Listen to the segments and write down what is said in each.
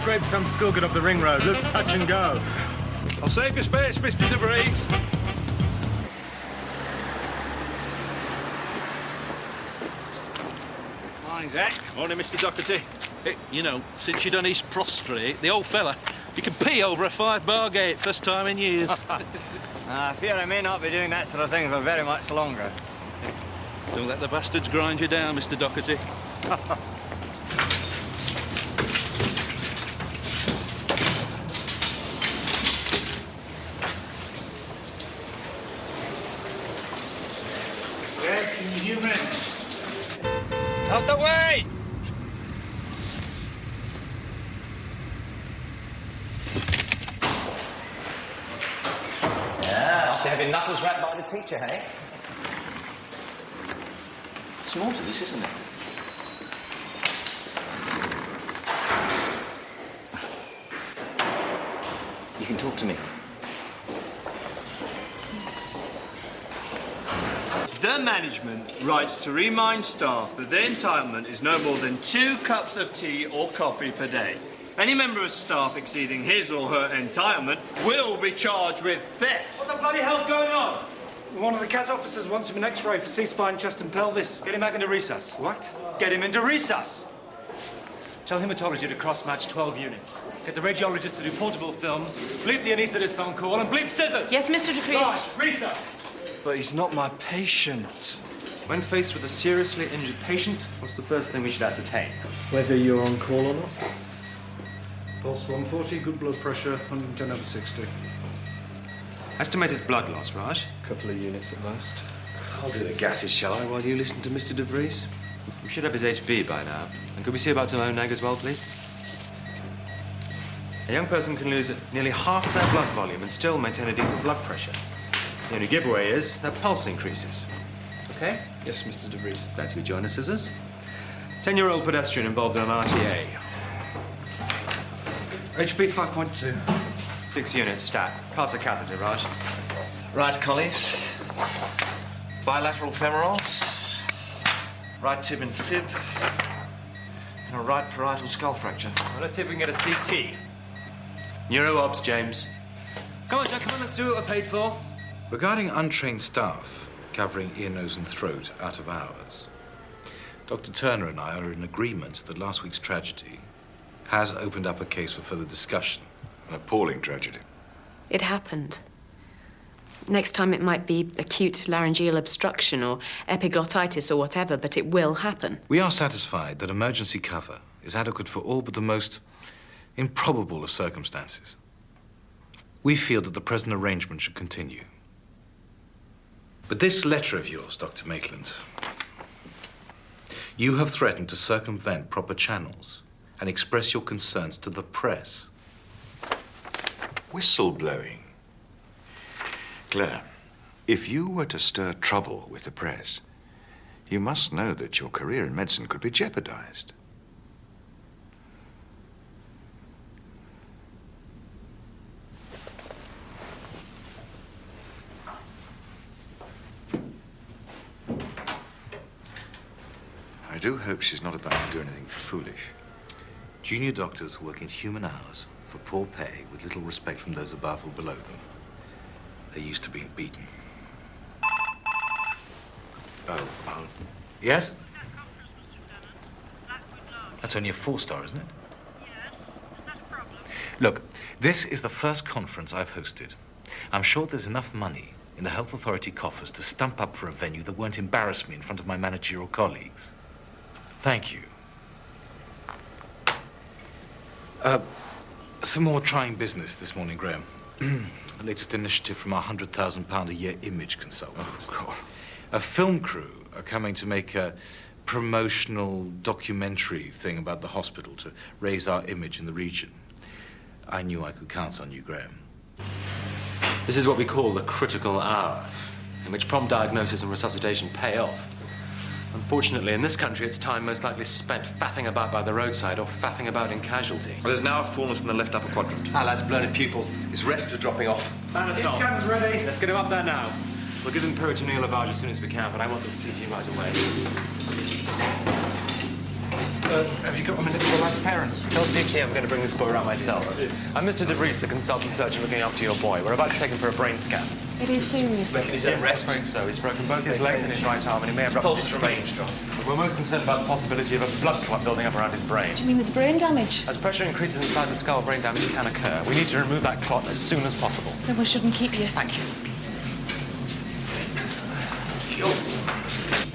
scraped some skulket off the ring road. Looks touch and go. I'll save your space, Mr. DeVries. Morning, Zach. Morning, Mr. Docherty. You know, since you done East Prostrate, the old fella, you can pee over a 5-bar gate, first time in years. I fear I may not be doing that sort of thing for very much longer. Don't let the bastards grind you down, Mr. Docherty. Out the way! Yeah, after having knuckles wrapped by the teacher, hey? There's more to this, isn't there? You can talk to me. The management writes to remind staff that their entitlement is no more than 2 cups of tea or coffee per day. Any member of staff exceeding his or her entitlement will be charged with theft. What the bloody hell's going on? One of the CAS officers wants him an X-ray for C-spine, chest and pelvis. Get him back into recess. What? Get him into recess. Tell hematology to cross-match 12 units. Get the radiologist to do portable films. Bleep the anaesthetist on call and bleep scissors. Yes, Mr. DeVries. Right, recess. But he's not my patient. When faced with a seriously injured patient, what's the first thing we should ascertain? Whether you're on call or not. Pulse 140, good blood pressure, 110/60. Estimate his blood loss, Raj. Couple of units at most. I'll do the gases, shall I, while you listen to Mr. DeVries? We should have his HB by now. And could we see about some ONAG as well, please? A young person can lose nearly half their blood volume and still maintain a decent blood pressure. The only giveaway is their pulse increases. Okay? Yes, Mr. DeVries. Glad you join us, scissors. 10-year-old pedestrian involved in an RTA. HB 5.2. 6 units, stat. Pass a catheter, Raj. Right collies. Bilateral femorals. Right tib and fib. And a right parietal skull fracture. Well, let's see if we can get a CT. Neuro-obs, James. Come on, gentlemen, let's do what we're paid for. Regarding untrained staff covering ear, nose and throat out of hours, Dr. Turner and I are in agreement that last week's tragedy has opened up a case for further discussion. An appalling tragedy. It happened. Next time it might be acute laryngeal obstruction or epiglottitis or whatever, but it will happen. We are satisfied that emergency cover is adequate for all but the most improbable of circumstances. We feel that the present arrangement should continue. But this letter of yours, Dr. Maitland, you have threatened to circumvent proper channels and express your concerns to the press. Whistleblowing. Claire, if you were to stir trouble with the press, you must know that your career in medicine could be jeopardized. I do hope she's not about to do anything foolish. Junior doctors work in human hours for poor pay with little respect from those above or below them. They're used to being beaten. Oh. Yes? That's only a 4-star, isn't it? Yes. Is that a problem? Look, this is the first conference I've hosted. I'm sure there's enough money in the health authority coffers to stump up for a venue that won't embarrass me in front of my managerial colleagues. Thank you. Some more trying business this morning, Graham. The latest initiative from our £100,000 a year image consultants. Oh, God. A film crew are coming to make a promotional documentary thing about the hospital to raise our image in the region. I knew I could count on you, Graham. This is what we call the critical hour, in which prompt diagnosis and resuscitation pay off. Unfortunately, in this country, it's time most likely spent faffing about by the roadside or faffing about in casualty. Well, there's now a fullness in the left upper quadrant. Our lad's blown a pupil. His rest are dropping off. His cam's ready. Let's get him up there now. We'll give him peritoneal lavage as soon as we can, but I want the CT right away. Have you got a minute for the lad's parents? Tell CT I'm going to bring this boy around myself. I'm Mr. DeVries, the consultant surgeon looking after your boy. We're about to take him for a brain scan. It is serious. Yes, I'm afraid so. He's broken both his legs and his right arm, and he may have ruptured his spine. But we're most concerned about the possibility of a blood clot building up around his brain. Do you mean there's brain damage? As pressure increases inside the skull, brain damage can occur. We need to remove that clot as soon as possible. Then we shouldn't keep you. Thank you.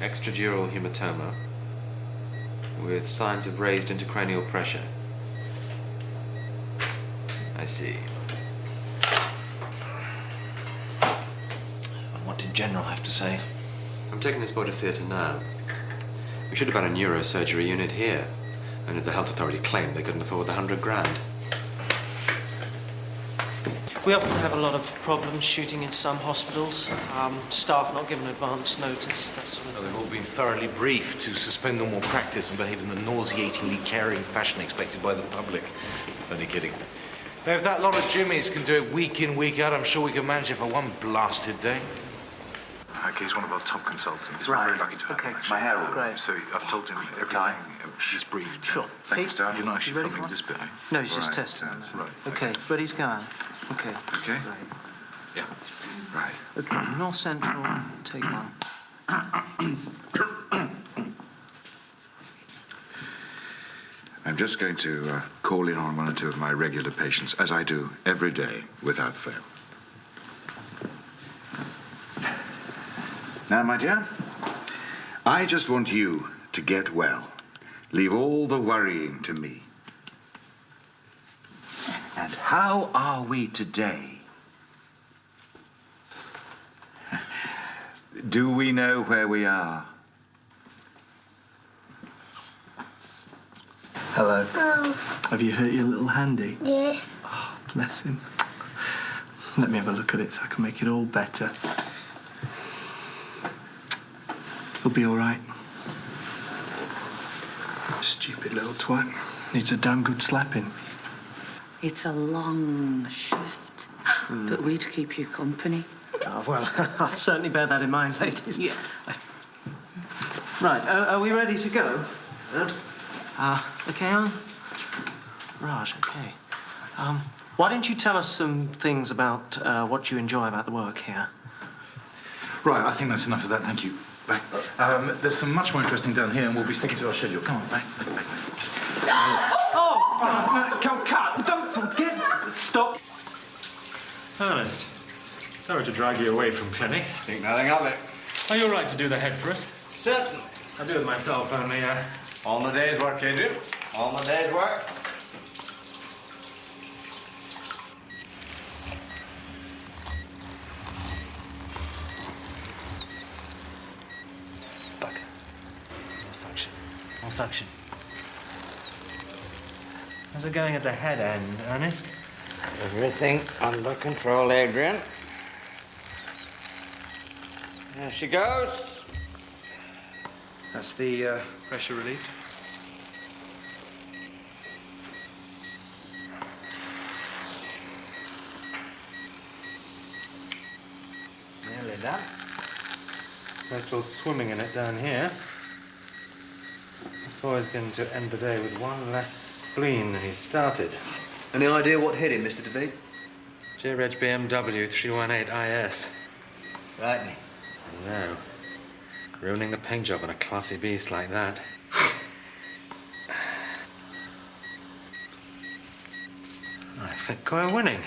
Extradural hematoma with signs of raised intracranial pressure. I see. What did General have to say? I'm taking this boy to theatre now. We should have had a neurosurgery unit here. Only the health authority claimed they couldn't afford the 100 grand. We often have a lot of problems shooting in some hospitals. Staff not given advance notice, that sort of Well, thing. they've all been thoroughly briefed to suspend normal practice and behave in the nauseatingly caring fashion expected by the public. Only kidding. Now, if that lot of Jimmys can do it week in, week out, I'm sure we can manage it for one blasted day. Okay, he's one of our top consultants. Right. We're very lucky to have Okay. him. My hair all Great. So I've told him everything. He's briefed. Sure. Thanks, Pete, Dad. You're not you actually ready filming for this bit, eh? No, he's just Right, testing. Right. Okay, ready to go. Okay. Okay. Right. Yeah. Right. Okay, North Central, take one. I'm just going to call in on one or two of my regular patients, as I do every day, without fail. Now, my dear, I just want you to get well. Leave all the worrying to me. And how are we today? Do we know where we are? Hello. Oh, Have you hurt your little handy? yes. Oh, bless him. Let me have a look at it so I can make it all better. He'll be all right. Stupid little twat. Needs a damn good slapping. It's a long shift, but we'd keep you company. Oh, well, I'll certainly bear that in mind, ladies. Yeah. Right, are we ready to go? Good. Okay, Alan? Raj, okay. Why don't you tell us some things about what you enjoy about the work here? Right, I think that's enough of that, thank you. Back. There's some much more interesting down here, and we'll be sticking to our schedule. Come on, back. Oh! Come, cut! Don't forget! Stop! Ernest, sorry to drag you away from clinic. Think nothing of it. Are you all right to do the head for us? Certainly. I do it myself, only, On the day's work, Adrian. On the day's work. More suction. More suction. How's it going at the head end, Ernest? Everything under control, Adrian. There she goes. That's the pressure relieved. Nearly done. We're still swimming in it down here. This boy's going to end the day with one less spleen than he started. Any idea what hit him, Mr. DeVee? J-Reg BMW 318IS. Right, me. No. Ruining the paint job on a classy beast like that. I think we're winning.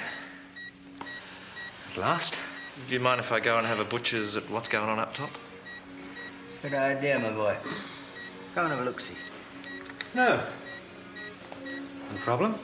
At last. Do you mind if I go and have a butcher's at what's going on up top? Good idea, my boy. Come and have a look-see. No. No problem.